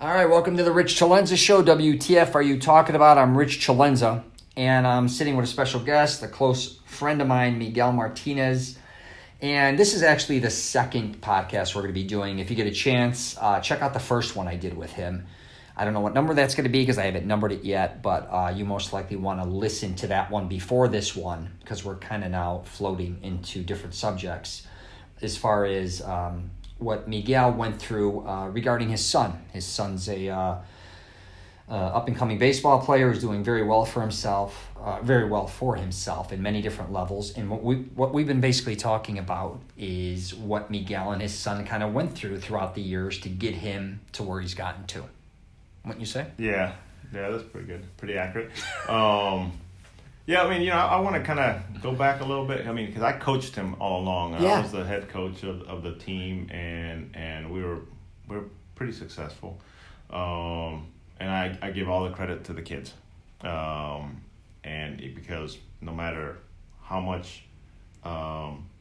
All right, welcome to the Rich CELENZA Show. WTF are you talking about? I'm Rich CELENZA, and I'm sitting with a special guest, a close friend of mine, Miguel Martinez. And this is actually the second podcast we're going to be doing. If you get a chance, check out the first one I did with him. I don't know what number that's going to be because I haven't numbered it yet, but you most likely want to listen to that one before this one because we're kind of now floating into different subjects as far as what Miguel went through regarding his son. His son's a up-and-coming baseball player who's doing very well for himself in many different levels. And what we've been basically talking about is what Miguel and his son kind of went through throughout the years to get him to where he's gotten to. Wouldn't you say? Yeah, that's pretty good, pretty accurate. I want to kind of go back a little bit. I mean, because I coached him all along. Yeah. I was the head coach of the team, and we were pretty successful. And I give all the credit to the kids, because no matter how much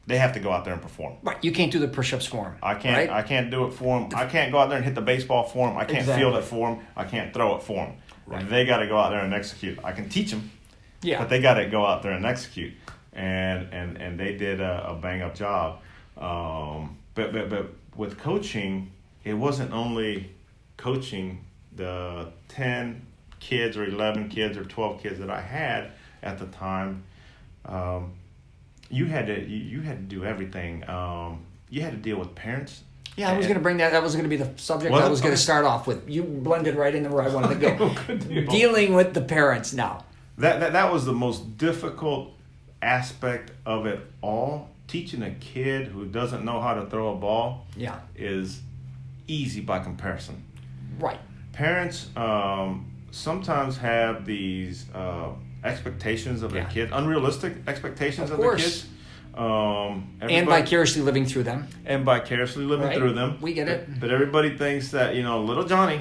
they have to go out there and perform. Right, you can't do the push-ups for him. I can't. Right? I can't do it for them. I can't go out there and hit the baseball for them. I can't field it for them. I can't throw it for them. Right. They got to go out there and execute. I can teach them. Yeah. But they got to go out there and execute, and they did a bang up job. But with coaching, it wasn't only coaching the 10 kids or 11 kids or 12 kids that I had at the time. You had to do everything. You had to deal with parents. Yeah, I was going to bring that. That was going to be the subject I was going to start off with. You blended right into where I wanted to go. Dealing with the parents now. That was the most difficult aspect of it all. Teaching a kid who doesn't know how to throw a ball is easy by comparison. Right. Parents sometimes have these expectations of their kids, unrealistic expectations of their kids. And vicariously living through them. Through them. We get it. But everybody thinks that, little Johnny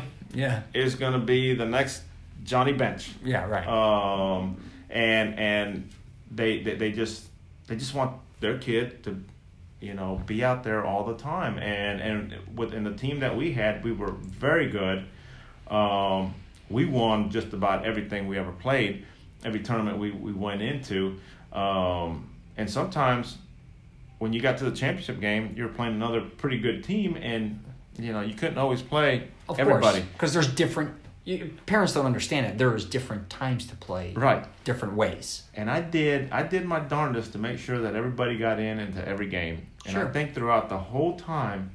is going to be the next Johnny Bench. Yeah, right. And they just want their kid to, be out there all the time. And within the team that we had, we were very good. We won just about everything we ever played, every tournament we went into. And sometimes when you got to the championship game, you were playing another pretty good team, and you couldn't always play everybody. Because there's different. Parents don't understand it. There's different times to play, right? Different ways. And I did my darndest to make sure that everybody got into every game. And I think throughout the whole time,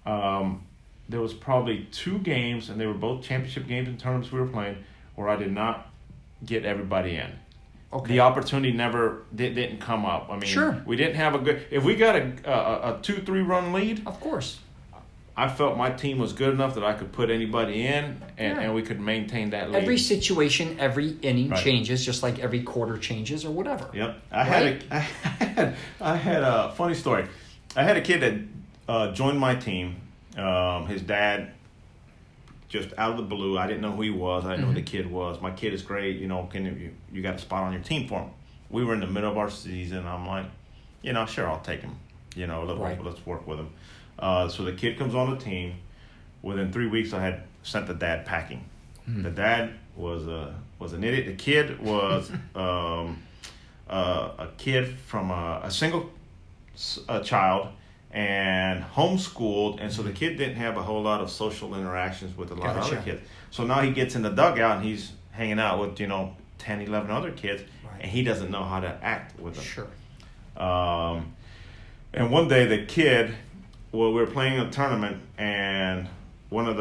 there was probably 2 games, and they were both championship games and tournaments we were playing, where I did not get everybody in. Okay. The opportunity never didn't come up. I mean, we didn't have a good. If we got a 2-3 run lead, of course, I felt my team was good enough that I could put anybody in, and we could maintain that lead. Every situation, every inning changes, just like every quarter changes or whatever. Yep. I had a funny story. I had a kid that joined my team. His dad, just out of the blue, I didn't know who he was. I didn't know who the kid was. My kid is great. Can you got a spot on your team for him? We were in the middle of our season. I'm like, sure, I'll take him. Let's work with him. So the kid comes on the team. Within 3 weeks, I had sent the dad packing. The dad was an idiot. The kid was a kid from a single child and homeschooled, and so the kid didn't have a whole lot of social interactions with a lot of other kids. So now he gets in the dugout and he's hanging out with 10, 11 other kids, and he doesn't know how to act with them. Sure. And one day the kid, we were playing a tournament, and one of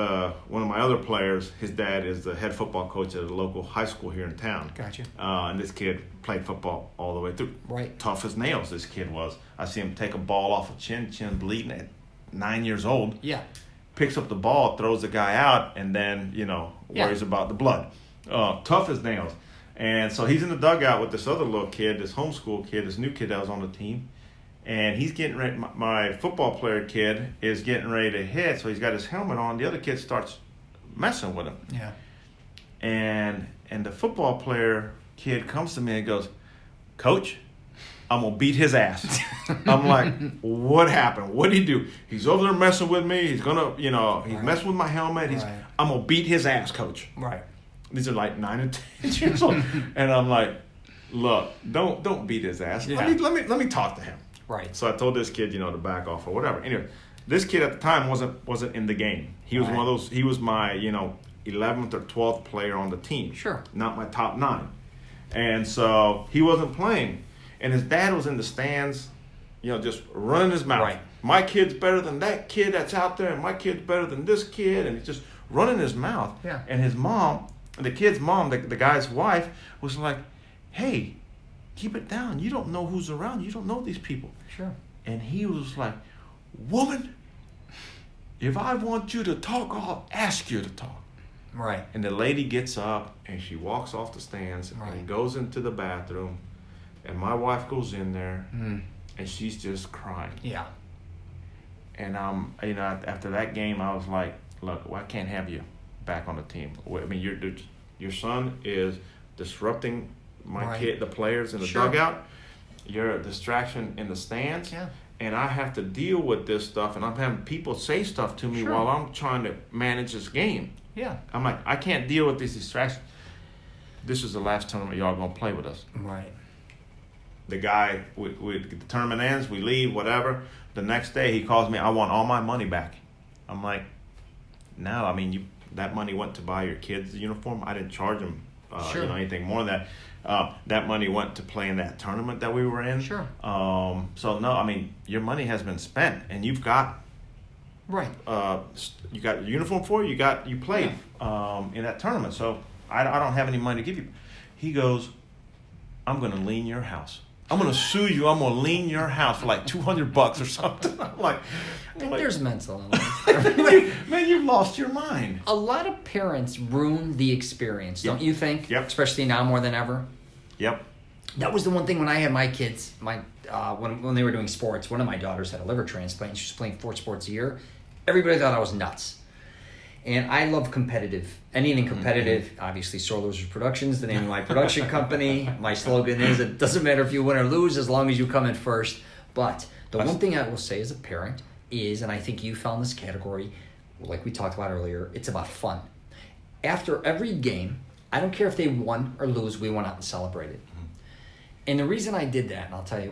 my other players, his dad is the head football coach at a local high school here in town. Gotcha. And this kid played football all the way through. Right. Tough as nails, this kid was. I see him take a ball off a chin bleeding at 9 years old. Yeah. Picks up the ball, throws the guy out, and then, worries about the blood. Tough as nails. And so he's in the dugout with this other little kid, this homeschool kid, this new kid that was on the team. And he's getting ready. My football player kid is getting ready to hit, so he's got his helmet on. The other kid starts messing with him. Yeah. And the football player kid comes to me and goes, "Coach, I'm going to beat his ass. I'm like, what happened? What did he do? He's over there messing with me. He's going to, he's messing with my helmet. I'm going to beat his ass, coach. Right. These are like 9 and 10 years old. And I'm like, look, don't beat his ass. Yeah. Let me talk to him. Right. So I told this kid, to back off or whatever. Anyway, this kid at the time wasn't in the game. He was one of those. He was my 11th or 12th player on the team. Sure. Not my top 9. And so he wasn't playing, and his dad was in the stands, just running his mouth. Right. My kid's better than that kid that's out there, and my kid's better than this kid, and he's just running his mouth. Yeah. And his mom, the kid's mom, the guy's wife, was like, "Hey, keep it down. You don't know who's around. You don't know these people." Sure. And he was like, "Woman, if I want you to talk, I'll ask you to talk." Right. And the lady gets up and she walks off the stands and goes into the bathroom, and my wife goes in there and she's just crying. Yeah. And after that game, I was like, "Look, I can't have you back on the team. I mean, your son is disrupting my kid, the players in the dugout. You're a distraction in the stands." Yeah. And I have to deal with this stuff, and I'm having people say stuff to me while I'm trying to manage this game. Yeah. I'm like, I can't deal with these distractions. This is the last tournament y'all going to play with us. Right. The guy, the tournament ends, we leave, whatever. The next day he calls me, "I want all my money back." I'm like, no, I mean, that money went to buy your kid's uniform. I didn't charge him anything more than that. That money went to play in that tournament that we were in. Sure. So no, I mean, your money has been spent, and you've got you got your uniform for you. You played in that tournament. So I don't have any money to give you. He goes, "I'm going to lien your house. I'm going to sue you. I'm going to lien your house for like $200 or something." I'm like, there's mental illness. Man, you've lost your mind. A lot of parents ruin the experience, don't you think? Yep. Especially now more than ever. Yep. That was the one thing when I had my kids, when they were doing sports. One of my daughters had a liver transplant. She was playing 4 sports a year. Everybody thought I was nuts. And I love anything competitive. Obviously, Sore Losers Productions, the name of my production company. My slogan is, it doesn't matter if you win or lose as long as you come in first. But the one thing I will say as a parent is, and I think you fell in this category, like we talked about earlier, it's about fun. After every game, I don't care if they won or lose, we went out and celebrated. And the reason I did that, and I'll tell you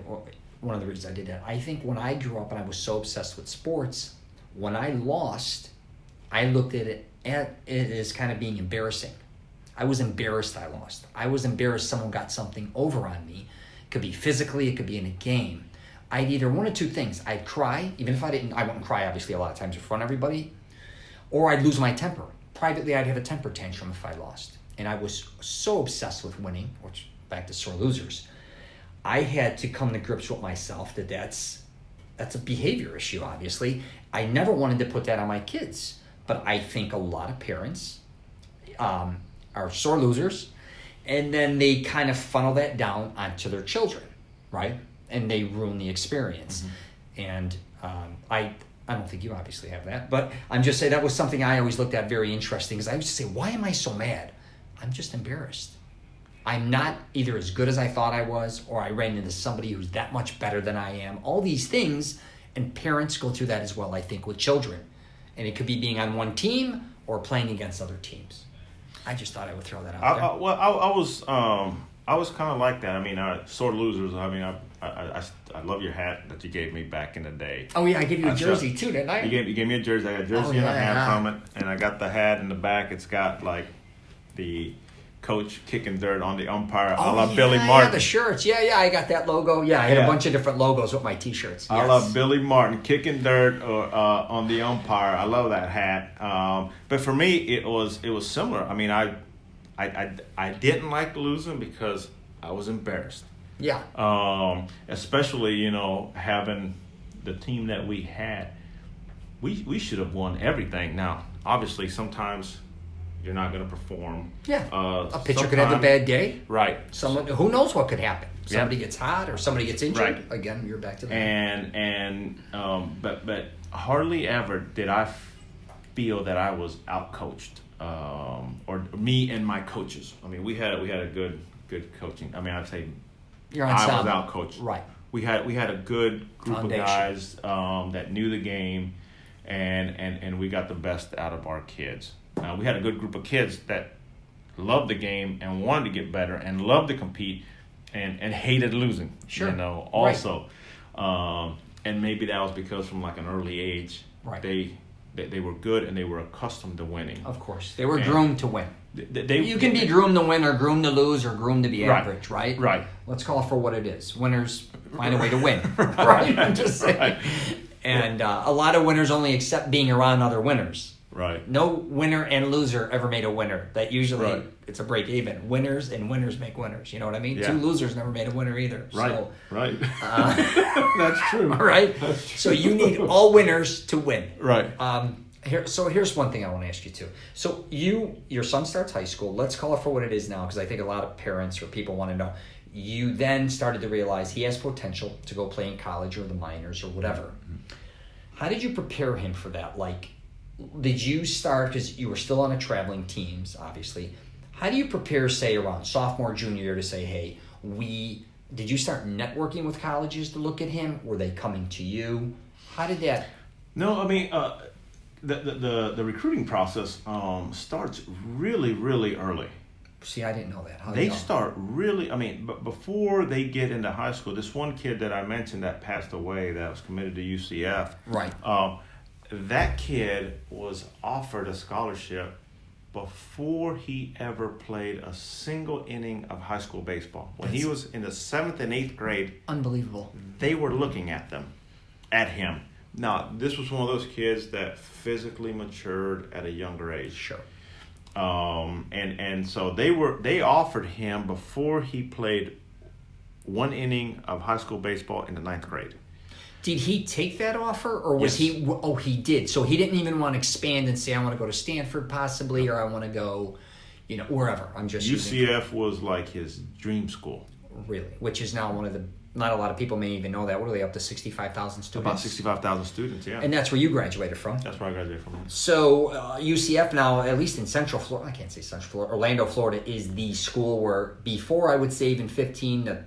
one of the reasons I did that, I think when I grew up and I was so obsessed with sports, when I lost, I looked at it as kind of being embarrassing. I was embarrassed I lost. I was embarrassed someone got something over on me. It could be physically, it could be in a game. I'd either one of two things. I'd cry, even if I wouldn't cry obviously a lot of times in front of everybody, or I'd lose my temper. Privately, I'd have a temper tantrum if I lost. And I was so obsessed with winning, which back to Sore Losers, I had to come to grips with myself that's a behavior issue, obviously. I never wanted to put that on my kids. But I think a lot of parents are sore losers, and then they kind of funnel that down onto their children, right? And they ruin the experience. Mm-hmm. And I don't think you obviously have that, but I'm just saying that was something I always looked at very interesting, because I used to say, why am I so mad? I'm just embarrassed. I'm not either as good as I thought I was, or I ran into somebody who's that much better than I am. All these things, and parents go through that as well, I think, with children. And it could be being on one team or playing against other teams. I just thought I would throw that out there. I was kind of like that. I mean, Sore Losers. I mean, I love your hat that you gave me back in the day. Oh yeah, I gave you a jersey too, didn't I? You gave me a jersey. I got a jersey and a hat from it, and I got the hat in the back. It's got like the coach kicking dirt on the umpire. I love Billy Martin. Yeah, the shirts. Yeah, I got that logo. Yeah, I had a bunch of different logos with my T-shirts. Yes. I love Billy Martin kicking dirt on the umpire. I love that hat. But for me, it was similar. I mean, I didn't like losing because I was embarrassed. Yeah. Especially, having the team that we had. We should have won everything. Now, obviously, sometimes you're not going to perform. Yeah. A pitcher could have a bad day. Right. Someone, who knows what could happen? Somebody gets hot or somebody gets injured. Right. Again, you're back to that. But hardly ever did I feel that I was outcoached, or me and my coaches. I mean, we had a good coaching. I mean, I'd say Your I was ensemble. out coached. Right. We had a good group Foundation. of guys that knew the game, and we got the best out of our kids. We had a good group of kids that loved the game and wanted to get better and loved to compete and hated losing. Sure. Also. And maybe that was because from like an early age, right. they were good and they were accustomed to winning. Of course. They were groomed to win. You can be they, groomed to win or groomed to lose or groomed to be average, right? Right. Let's call it for what it is. Winners find a way to win, right? I'm just saying. Right. And a lot of winners only accept being around other winners. Right. No winner and loser ever made a winner. That usually It's a break even. Winners and winners make winners. You know what I mean? Yeah. 2 losers never made a winner either. Right. So, Right. That's true. all right. So you need all winners to win. Right. Here's one thing I want to ask you too. So your son starts high school. Let's call it for what it is now, because I think a lot of parents or people want to know. You then started to realize he has potential to go play in college or the minors or whatever. How did you prepare him for that? Like, did you start, because you were still on a traveling teams, obviously. How do you prepare, say, around sophomore, junior year to say, hey, did you start networking with colleges to look at him? Were they coming to you? How did that? No, I mean, the recruiting process starts really, really early. See, I didn't know that. They start really, but before they get into high school, this one kid that I mentioned that passed away that was committed to UCF. Right. That kid was offered a scholarship before he ever played a single inning of high school baseball. When he was in the 7th and 8th grade, unbelievable. They were looking at him. Now, this was one of those kids that physically matured at a younger age. Sure. And so they offered him before he played 1 inning of high school baseball in the 9th grade. Did he take that offer, or was Yes. he? Oh, he did. So he didn't even want to expand and say, "I want to go to Stanford, possibly," or "I want to go, wherever." I'm just UCF was like his dream school. Really, which is now one of the. Not a lot of people may even know that. What are they up to? 65,000 students. About 65,000 students. Yeah. And that's where you graduated from. That's where I graduated from. So UCF now, at least in Central Florida, I can't say Central Florida, Orlando, Florida, is the school where before I would say even 15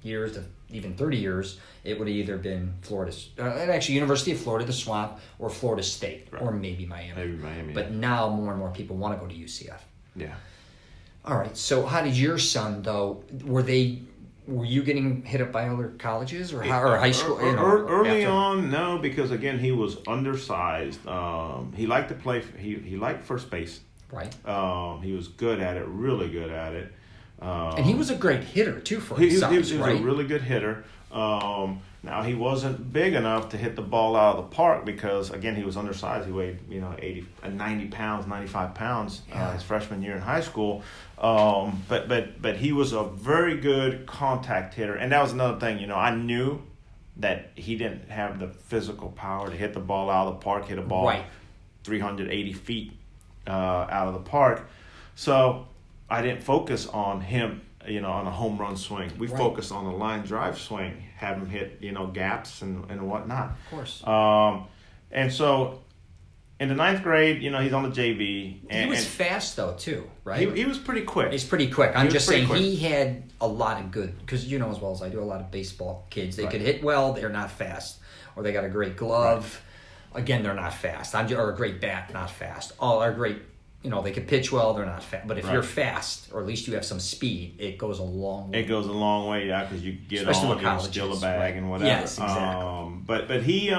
years to even 30 years, it would have either been actually University of Florida, the Swamp, or Florida State, or maybe Miami. Maybe Miami. But now more and more people want to go to UCF. Yeah. All right. So how did your son, though, were you getting hit up by other colleges or high school? Early on, no, because again, he was undersized. He liked to play. He liked first base. Right. He was good at it, really good at it. And he was a great hitter too for his size, he was right? a really good hitter. Now he wasn't big enough to hit the ball out of the park because again he was undersized. He weighed 90 pounds, 95 pounds his freshman year in high school. But he was a very good contact hitter, and that was another thing. I knew that he didn't have the physical power to hit the ball out of the park, hit a ball 380 feet out of the park. So I didn't focus on him, on a home run swing. We focused on the line drive swing, have him hit, gaps and whatnot. Of course. And so in the 9th grade, he's on the JV. He was fast, though, too, right? He was pretty quick. He's pretty quick. I'm just saying quick. he had a lot of good, because you know as well as I do, a lot of baseball kids. They could hit well, they're not fast. Or they got a great glove. Right. Again, they're not fast. Or a great bat, not fast. All are great. They could pitch well, they're not fast. But if you're fast, or at least you have some speed, it goes a long way. It goes a long way, yeah, because you get especially on, you steal a bag and whatever. Yes, exactly. But he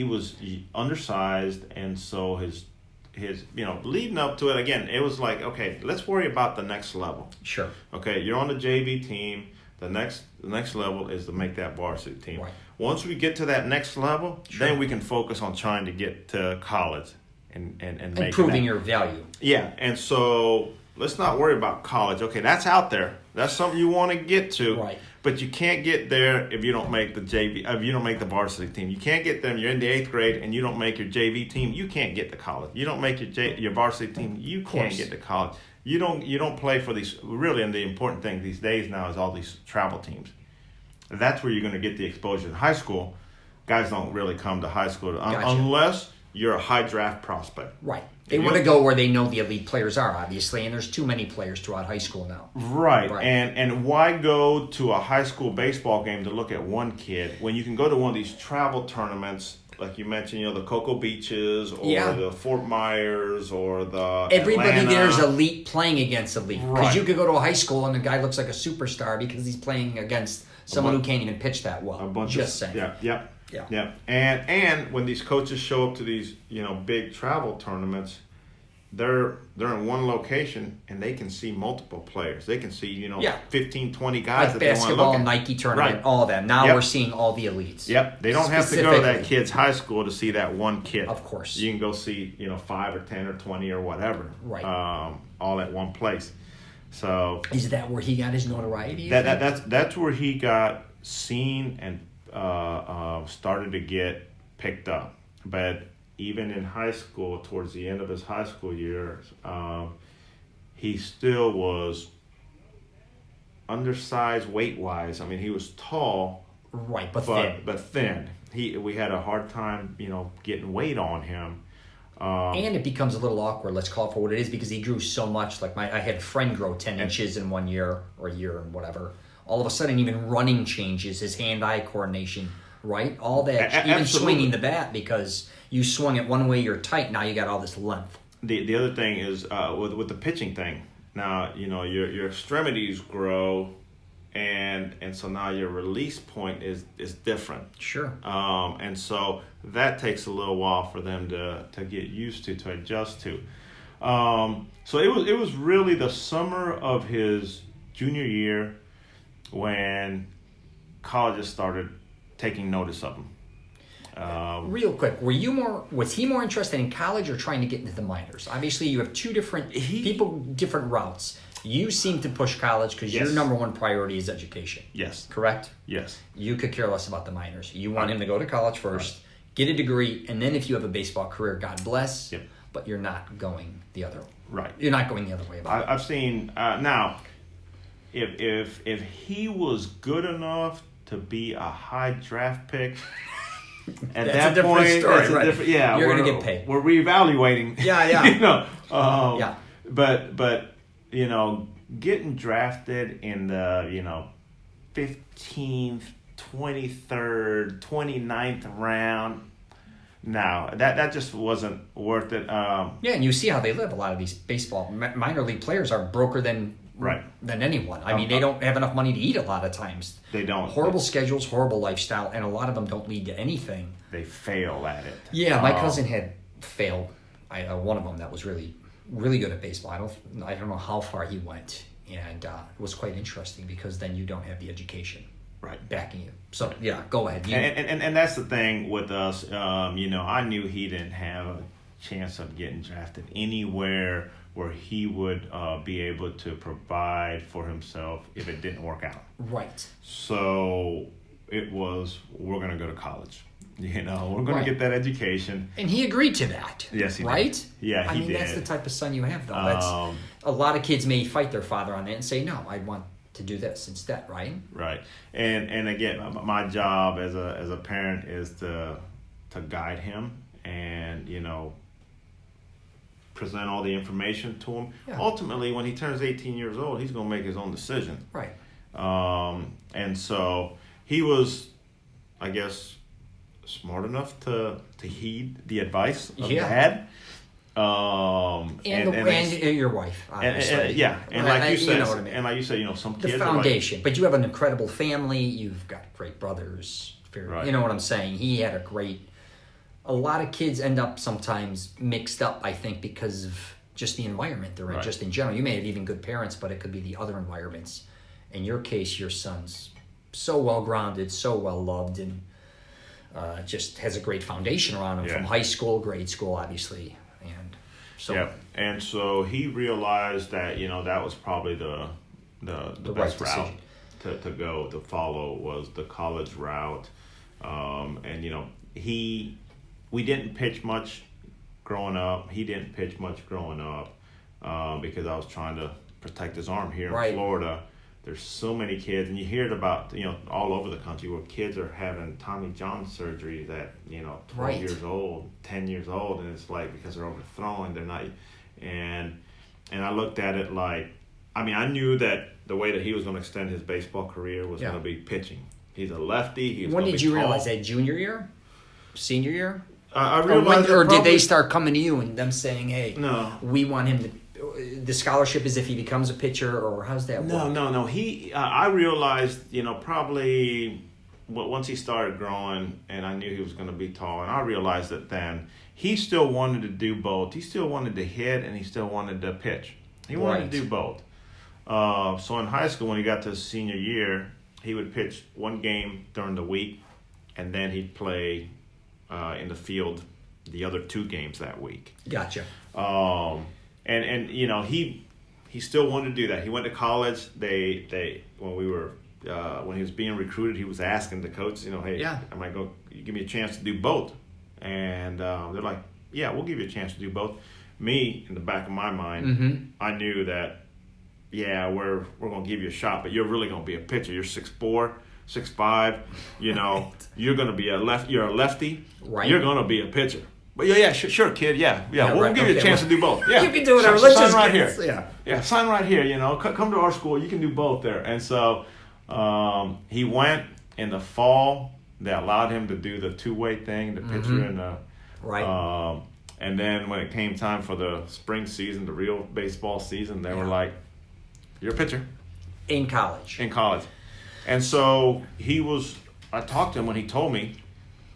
was undersized, and so his leading up to it, again, it was like, okay, let's worry about the next level. Sure. Okay, you're on the JV team. The next level is to make that varsity team. Right. Once we get to that next level, then we can focus on trying to get to college and improving your value. Yeah, and so let's not worry about college. Okay, that's out there. That's something you want to get to. Right. But you can't get there if you don't make the JV. If you don't make the varsity team, you can't get there. You're in the 8th grade and you don't make your JV team. You can't get to college. You don't make your varsity team. You can't get to college. You don't play for these. Really, and the important thing these days now is all these travel teams. That's where you're going to get the exposure. In high school, guys don't really come to high school you're a high draft prospect. Right. They want to go where they know the elite players are, obviously, and there's too many players throughout high school now. Right. And why go to a high school baseball game to look at one kid when you can go to one of these travel tournaments, like you mentioned, the Cocoa Beaches or the Fort Myers or the Everybody Atlanta. there's elite playing against elite. Because Right. you could go to a high school and the guy looks like a superstar because he's playing against someone who can't even pitch that well. Saying. Yeah. And when these coaches show up to these, big travel tournaments, they're in one location and they can see multiple players. They can see, 15, 20 guys like that they want to look basketball, at. Nike tournament, all of that. Now we're seeing all the elites. Yep. They don't have to go to that kid's high school to see that one kid. Of course. You can go see, 5 or 10 or 20 or whatever. Right. All at one place. So is that where he got his notoriety? That's where he got seen and started to get picked up. But even in high school, towards the end of his high school years, he still was undersized weight-wise. I mean, he was tall, right, but thin. We had a hard time, getting weight on him. And it becomes a little awkward, let's call it for what it is, because he grew so much. Like I had a friend grow 10 inches in 1 year, or a year and whatever. All of a sudden, even running changes, his hand-eye coordination, right? All that, even swinging the bat, because you swung it one way, you're tight, now you got all this length. The other thing is, with the pitching thing, now, your extremities grow, and so now your release point is different. Sure. And so that takes a little while for them to get used to adjust to. So it was really the summer of his junior year when colleges started taking notice of him. Real quick, was he more interested in college or trying to get into the minors? Obviously, you have two different people, different routes. You seem to push college because your number one priority is education. Yes. Correct? Yes. You could care less about the minors. You want him to go to college first, get a degree, and then if you have a baseball career, God bless. Yep. But you're not going the other way. Right. You're not going the other way about it. I've seen now. If he was good enough to be a high draft pick, at that's that point, story, right? You're we're going to get paid. We're reevaluating. Yeah. But getting drafted in the 15th, 23rd, 29th round. No, that just wasn't worth it. And you see how they live. A lot of these baseball minor league players are broker than anyone. I mean, they don't have enough money to eat a lot of times. They don't. Horrible schedules, horrible lifestyle, and a lot of them don't lead to anything. They fail at it. Yeah, my cousin had failed. One of them that was really, really good at baseball. I don't know how far he went, and it was quite interesting because then you don't have the education backing you. So go ahead. And that's the thing with us. I knew he didn't have a chance of getting drafted anywhere where he would be able to provide for himself if it didn't work out. Right. So it was, we're going to go to college. We're going to get that education. And he agreed to that. Yes, he did. Right? Yeah, he did. That's the type of son you have, though. That's a lot of kids may fight their father on that and say, no, I want to do this instead, right? Right. And again, my job as a parent is to guide him and, present all the information to him. Yeah. Ultimately, when he turns 18 years old, he's going to make his own decision. Right. And so he was, I guess, smart enough to heed the advice of Dad. And your wife, obviously. And like you said, you know what I mean. And like you said, some kids the foundation. But you have an incredible family. You've got great brothers. You know what I'm saying? He had a lot of kids end up sometimes mixed up, I think, because of just the environment they're in, just in general. You may have even good parents, but it could be the other environments. In your case, your son's so well-grounded, so well-loved, and just has a great foundation around him from high school, grade school, obviously. And so he realized that, that was probably the best route to follow was the college route. We didn't pitch much growing up. He didn't pitch much growing up because I was trying to protect his arm here in Florida. there's so many kids, and you hear it about, all over the country where kids are having Tommy John surgery at, 12 years old, 10 years old, and it's like because they're overthrowing, they're not, and I looked at it like, I knew that the way that he was going to extend his baseball career was going to be pitching. He's a lefty. When did you realize that? Junior year? Senior year? I realized or did they start coming to you and them saying, hey, no, we want him to, the scholarship is if he becomes a pitcher, or how's that work? No. I realized, probably once he started growing and I knew he was going to be tall, and I realized that then he still wanted to do both. He still wanted to hit and he still wanted to pitch. He wanted to do both. So in high school, when he got to his senior year, he would pitch one game during the week, and then he'd play in the field the other 2 games that week. Gotcha. And he still wanted to do that. He went to college. They when he was being recruited, he was asking the coach, hey, I might go. You give me a chance to do both, and they're like, yeah, we'll give you a chance to do both. Me, in the back of my mind, I knew that, yeah, we're going to give you a shot, but you're really going to be a pitcher. You're 6'4", 6'5", you're going to be you're a lefty. Right. You're going to be a pitcher. But sure, kid, we'll give you a chance to do both. Yeah, you can do whatever. Sign right here. Yeah, sign right here. Come to our school. You can do both there. And so he went in the fall. They allowed him to do the 2-way thing, the pitcher and the and then when it came time for the spring season, the real baseball season, they were like, "You're a pitcher." In college. And so I talked to him when he told me.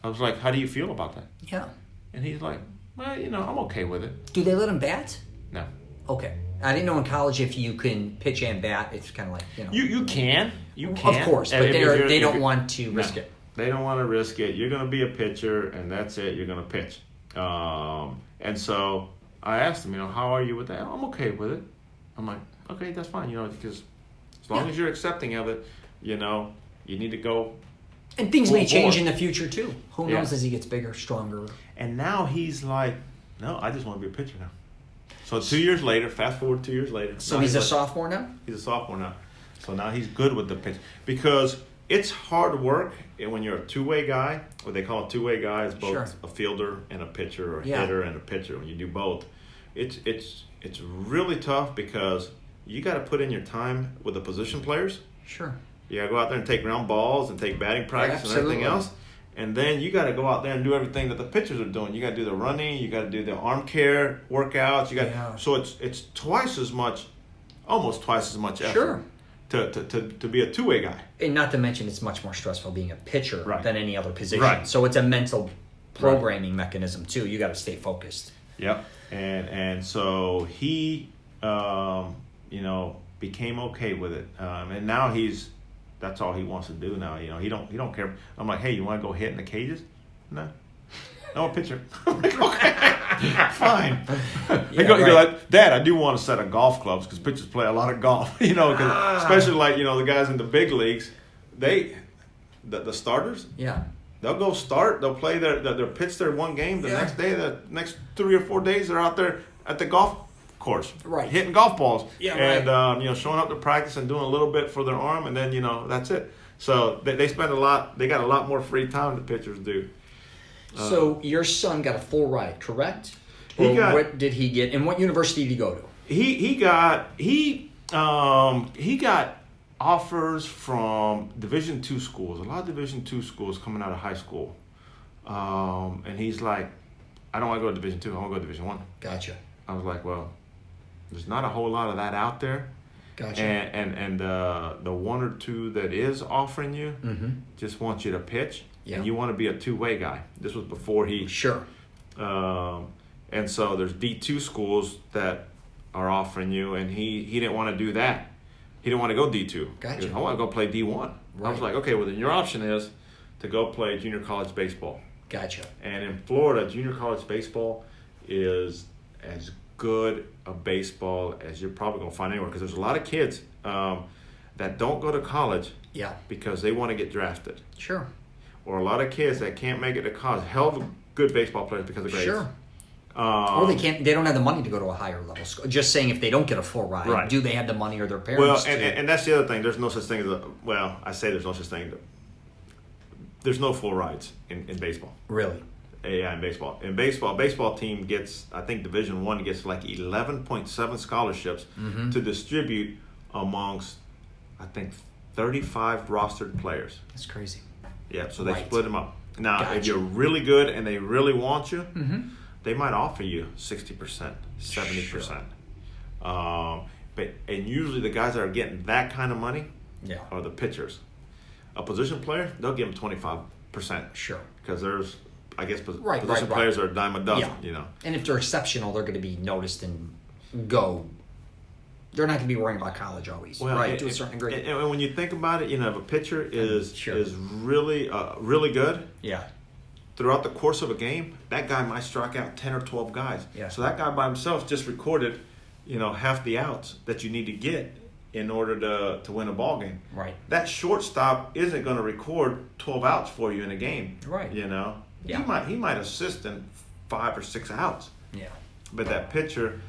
I was like, "How do you feel about that?" Yeah. And he's like, well, I'm okay with it. Do they let him bat? No. Okay. I didn't know in college if you can pitch and bat. It's kind of like, You can. Of course, but they don't want to risk it. They don't want to risk it. You're going to be a pitcher, and that's it. You're going to pitch. And so I asked him, how are you with that? I'm okay with it. I'm like, okay, that's fine, because as long as you're accepting of it, you need to go. And things may change in the future, too. Who knows as he gets bigger, stronger. And now he's like, no, I just want to be a pitcher now. So 2 years later, fast forward 2 years later. So he's a sophomore now? He's a sophomore now. So now he's good with the pitch. Because it's hard work when you're a 2-way guy. What they call a 2-way guy is both a fielder and a pitcher, or a hitter and a pitcher. When you do both, it's really tough because you got to put in your time with the position players. Sure. You got to go out there and take ground balls and take batting practice and everything else. And then you got to go out there and do everything that the pitchers are doing. You got to do the running. You got to do the arm care workouts. So it's twice as much, almost twice as much effort to be a 2-way guy. And not to mention, it's much more stressful being a pitcher than any other position. Right. So it's a mental programming mechanism too. You got to stay focused. Yep. And so he, became okay with it. And now that's all he wants to do now. He don't care. I'm like, hey, you want to go hit in the cages? No, a pitcher. I'm like, okay, fine. He goes like, Dad, I do want a set of golf clubs because pitchers play a lot of golf. Cause especially like the guys in the big leagues, the starters. Yeah. They'll go start. They'll play they'll pitch their one game. The next day, the next 3 or 4 days, they're out there at the golf course, hitting golf balls, and showing up to practice and doing a little bit for their arm, and then that's it. So they spend a lot. They got a lot more free time than pitchers do. So your son got a full ride, correct? What did he get? And what university did he go to? He got offers from Division II schools. A lot of Division II schools coming out of high school, and he's like, I don't want to go to Division II. I want to go to Division I. Gotcha. I was like, well, there's not a whole lot of that out there. Gotcha. And the 1 or 2 that is offering you just want you to pitch, and you want to be a 2-way guy. This was before he. Sure. And so there's D2 schools that are offering you, and he didn't want to do that. He didn't want to go D2. Gotcha. He goes, I want to go play D1. Right. I was like, okay, well then your option is to go play junior college baseball. Gotcha. And in Florida, junior college baseball is as good a baseball as you're probably going to find anywhere, because there's a lot of kids that don't go to college because they want to get drafted. Sure. Or a lot of kids that can't make it to college. Hell of good baseball players because of grades. Sure. Or they don't have the money to go to a higher level school. Just saying, if they don't get a full ride, Right. do they have the money or their parents? Well, and that's the other thing. There's no such thing as I say there's no such thing. There's no full rides in baseball. Really? Yeah, in baseball. In baseball team gets, I think Division I gets like 11.7 scholarships to distribute amongst, I think, 35 rostered players. That's crazy. Yeah, so they Right. split them up. Now, Gotcha. if you're really good and they really want you, they might offer you 60%, 70%. But usually the guys that are getting that kind of money are the pitchers. A position player, they'll give them 25%. Sure. Because there's, I guess, Right. players are a dime a dozen, you know. And if they're exceptional, they're going to be noticed and go. They're not going to be worrying about college always, right? To a certain degree. And when you think about it, you know, if a pitcher is Sure. really really good, Yeah. throughout the course of a game, that guy might strike out 10 or 12 guys. Yeah. So that guy by himself just recorded, you know, half the outs that you need to get in order to win a ball game. Right. That shortstop isn't going to record 12 outs for you in a game. Right. You know, Yeah. he might assist in 5 or 6 outs. Yeah. But that pitcher,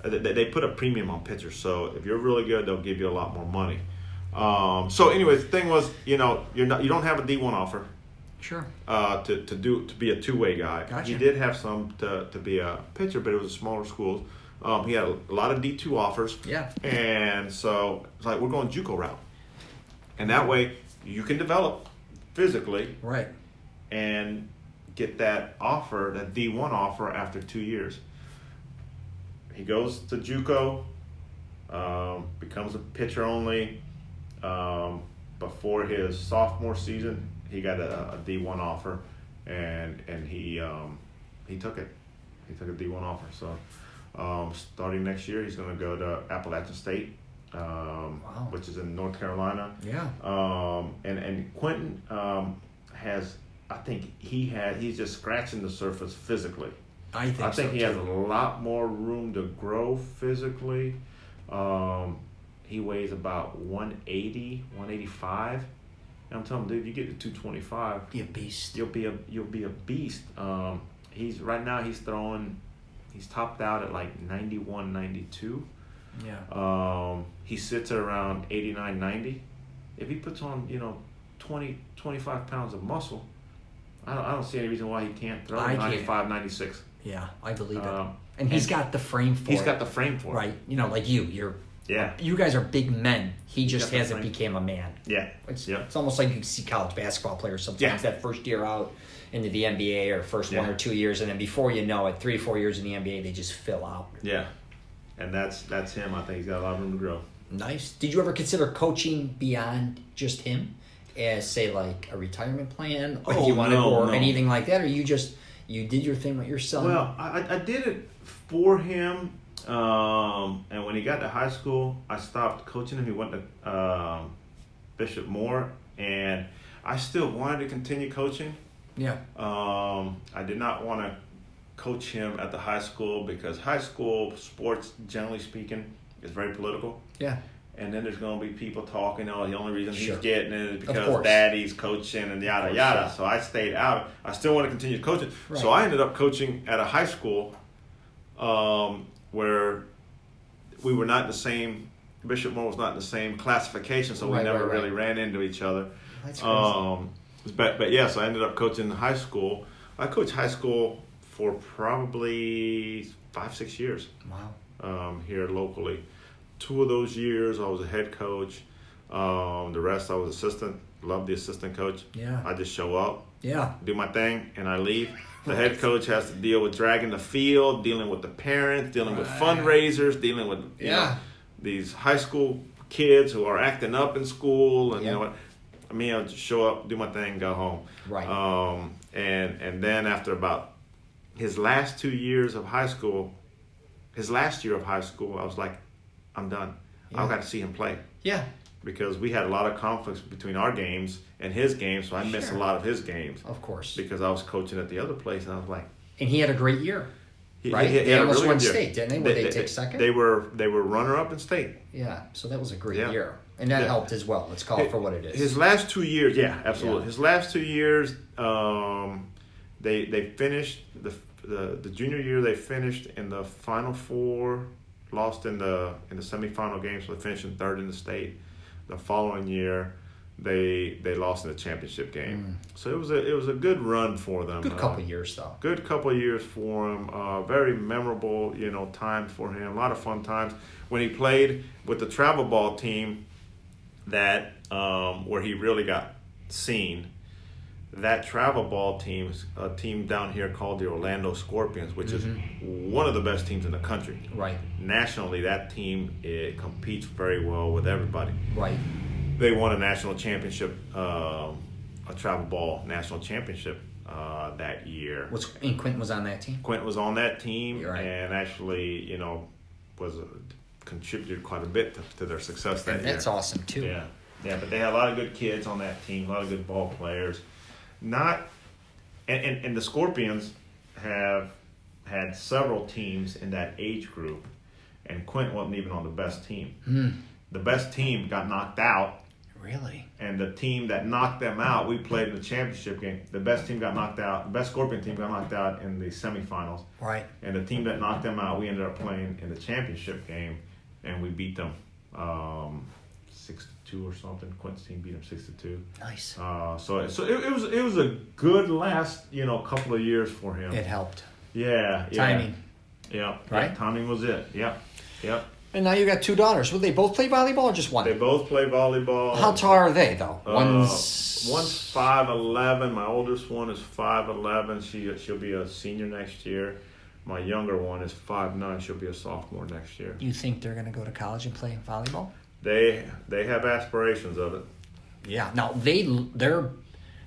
they put a premium on pitchers. So if you're really good, they'll give you a lot more money. So anyway, the thing was, you know, you don't have a D1 offer. Sure. To be a two-way guy. Gotcha. He did have some to be a pitcher, but it was a smaller schools. He had a lot of D2 offers. Yeah. And so it's like, we're going JUCO route. And that way you can develop physically Right. and get that offer, that D1 offer after 2 years. He goes to JUCO, becomes a pitcher only. Before his sophomore season, he got a D1 offer, and he took it. He took a D1 offer. So starting next year, he's going to go to Appalachian State, which is in North Carolina. Yeah. And Quentin has, I think he's just scratching the surface physically. I think he has a lot more room to grow physically. He weighs about 180, 185. And I'm telling him, dude, you get to 225, Be a beast. you'll be a beast. He's topped out at like 91, 92. Yeah. He sits at around 89, 90. If he puts on, 20, 25 pounds of muscle, I don't see any reason why he can't throw 95, 96. Yeah, I believe it. And he's got the frame for it. He's got the frame for it. Right. You know, like you You guys are big men. He just got the hasn't frame. became a man. Yeah. It's almost like you see college basketball players sometimes that first year out into the NBA or first 1 or 2 years, and then before you know it, 3 or 4 years in the NBA, they just fill out. Yeah. And that's him. I think he's got a lot of room to grow. Nice. Did you ever consider coaching beyond just him as, say, like a retirement plan, or anything like that, or you did your thing with your son? Well, I did it for him, and when he got to high school, I stopped coaching him. He went to Bishop Moore, and I still wanted to continue coaching. Yeah. I did not want to coach him at the high school because high school sports, generally speaking, is very political. Yeah. And then there's going to be people talking, the only reason Sure. he's getting it is because daddy's coaching and yada, yada. Yeah. So I stayed out. I still want to continue coaching. Right. So I ended up coaching at a high school where we were not in the same, Bishop Moore was not in the same classification, so we never really ran into each other. That's crazy. But yes, I ended up coaching high school. I coached high school for probably 5-6 years. Wow. Here locally. 2 of those years I was a head coach. The rest I was assistant. Loved the assistant coach. Yeah. I just show up, Yeah. do my thing, and I leave. The head coach has to deal with dragging the field, dealing with the parents, dealing with fundraisers, dealing with these high school kids who are acting up in school, and you know what. I mean, I'll just show up, do my thing, go home. Right. And then after about his last 2 years of high school, his last year of high school, I was like, I'm done. Yeah. I've got to see him play. Yeah. Because we had a lot of conflicts between our games and his games, so I missed a lot of his games. Of course. Because I was coaching at the other place, and I was like... And he had a great year, right? He They had almost a really won good year. state, didn't they? Would they take second? They were runner-up in state. Yeah, so that was a great year. And that helped as well. Let's call it for what it is. His last 2 years, absolutely. Yeah. His last 2 years, they finished the junior year they finished in the Final Four, lost in the semifinal game, so they finished in third in the state. The following year, they lost in the championship game. So it was a good run for them. Good couple of years though. Good couple of years for him. Very memorable, time for him. A lot of fun times when he played with the travel ball team. That where he really got seen. That travel ball team is a team down here called the Orlando Scorpions, which is one of the best teams in the country. Right. Nationally, that team competes very well with everybody. Right. They won a national championship, a travel ball national championship that year. And Quentin was on that team? Quentin was on that team, right. And actually, contributed quite a bit to their success that year. That's awesome too. Yeah, but they had a lot of good kids on that team, a lot of good ball players. And the Scorpions have had several teams in that age group, and Quentin wasn't even on the best team. The best team got knocked out. Really? And the team that knocked them out, we played in the championship game. The best team got knocked out. The best Scorpion team got knocked out in the semifinals. Right. And the team that knocked them out, we ended up playing in the championship game, and we beat them 6-2 or something. Quentin's team beat them 6-2. Nice. So it was a good last couple of years for him. It helped. Yeah. Timing. Yeah. Right. Yeah, timing was it. Yep. And now you got two daughters. Will they both play volleyball or just one? They both play volleyball. How tall are they though? One's 5'11". My oldest one is 5'11". She'll be a senior next year. My younger one is 5'9". She'll be a sophomore next year. You think they're going to go to college and play volleyball? They have aspirations of it. Yeah. Now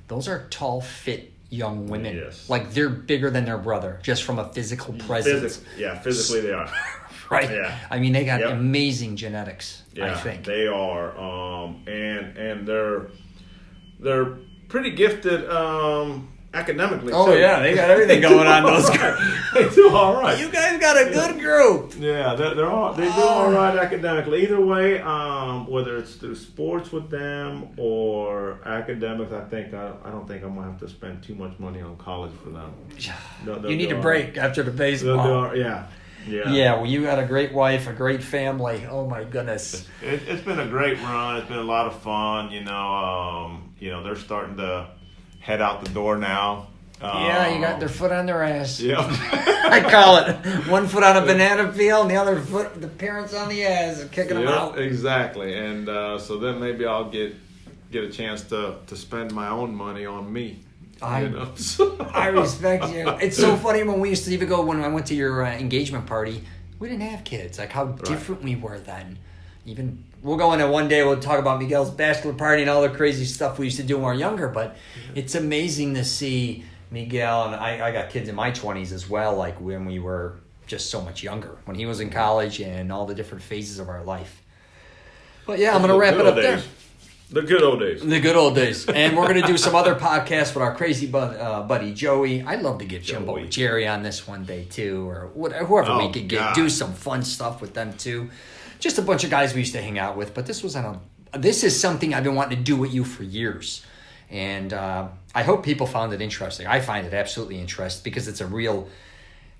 those are tall, fit young women. Yes. Like they're bigger than their brother, just from a physical presence. Physically they are. Right. Yeah. I mean, they got amazing genetics. Yeah, I think they are. And they're pretty gifted academically. Oh too. yeah, they got everything going on. Those guys. They do all right. You guys got a good group. Yeah, they do all right academically. Either way, whether it's through sports with them or academics, I don't think I'm gonna have to spend too much money on college for them. You need a break after the baseball. Yeah. Well, you got a great wife, a great family. Oh my goodness. It's been a great run. It's been a lot of fun. They're starting to head out the door now. You got their foot on their ass. Yeah. I call it one foot on a banana peel and the other foot, the parents on the ass and kicking them out. Exactly. And so then maybe I'll get a chance to spend my own money on me. I respect you. It's so funny when we used to even go, when I went to your engagement party, we didn't have kids. Like how different we were then. Even we'll go into one day, we'll talk about Miguel's bachelor party and all the crazy stuff we used to do when we were younger. But it's amazing to see Miguel, and I got kids in my 20s as well, like when we were just so much younger, when he was in college and all the different phases of our life. But yeah, I'm going to wrap it up there. The good old days. The good old days. And we're going to do some other podcasts with our crazy buddy Joey. I'd love to get Jimbo Jerry on this one day too, or whoever we could get. Do some fun stuff with them too. Just a bunch of guys we used to hang out with. But this is something I've been wanting to do with you for years. And I hope people found it interesting. I find it absolutely interesting because it's a real...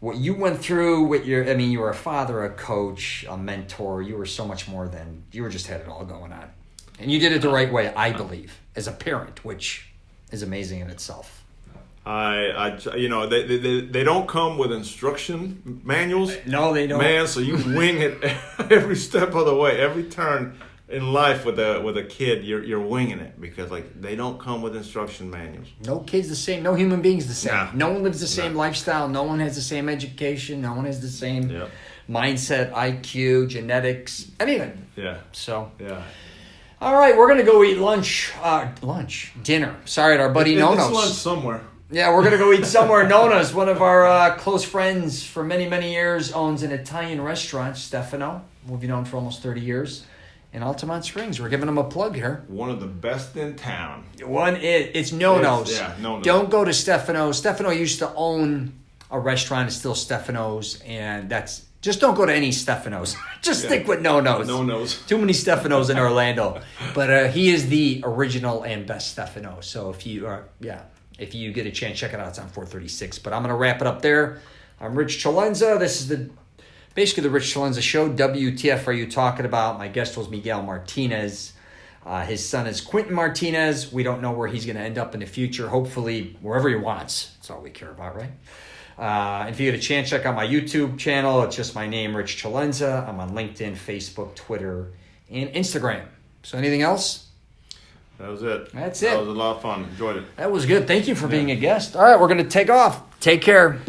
What you went through with you were a father, a coach, a mentor. You were so much more than... You just had it all going on. And you did it the right way, I believe, as a parent, which is amazing in itself. They don't come with instruction manuals. No, they don't. Man, so you wing it every step of the way, every turn in life with a kid. You're winging it because they don't come with instruction manuals. No kid's the same. No human being's the same. Nah. No one lives the same lifestyle. No one has the same education. No one has the same mindset, IQ, genetics, anything. Yeah. So. Yeah. All right, we're going to go eat dinner. Sorry, at our buddy Nono's. It's lunch somewhere. Yeah, we're going to go eat somewhere. Nono's, one of our close friends for many, many years, owns an Italian restaurant, Stefano. We've known for almost 30 years in Altamont Springs. We're giving him a plug here. One of the best in town. It's Nono's. Nono's. Don't go to Stefano's. Stefano used to own a restaurant. It's still Stefano's, and that's... Just don't go to any Stefano's. Just stick with Nono's. Nono's. Too many Stefano's in Orlando. But he is the original and best Stefano. So if you are, If you get a chance, check it out. It's on 436. But I'm going to wrap it up there. I'm Rich Celenza. This is basically the Rich Celenza Show. WTF are you talking about? My guest was Miguel Martinez. His son is Quentin Martinez. We don't know where he's going to end up in the future. Hopefully, wherever he wants. That's all we care about, right? If you get a chance, check out my YouTube channel. It's just my name, Rich Celenza. I'm on LinkedIn, Facebook, Twitter, and Instagram. So anything else? That was it. That's it. That was a lot of fun. Enjoyed it. That was good. Thank you for being a guest. All right, we're going to take off. Take care.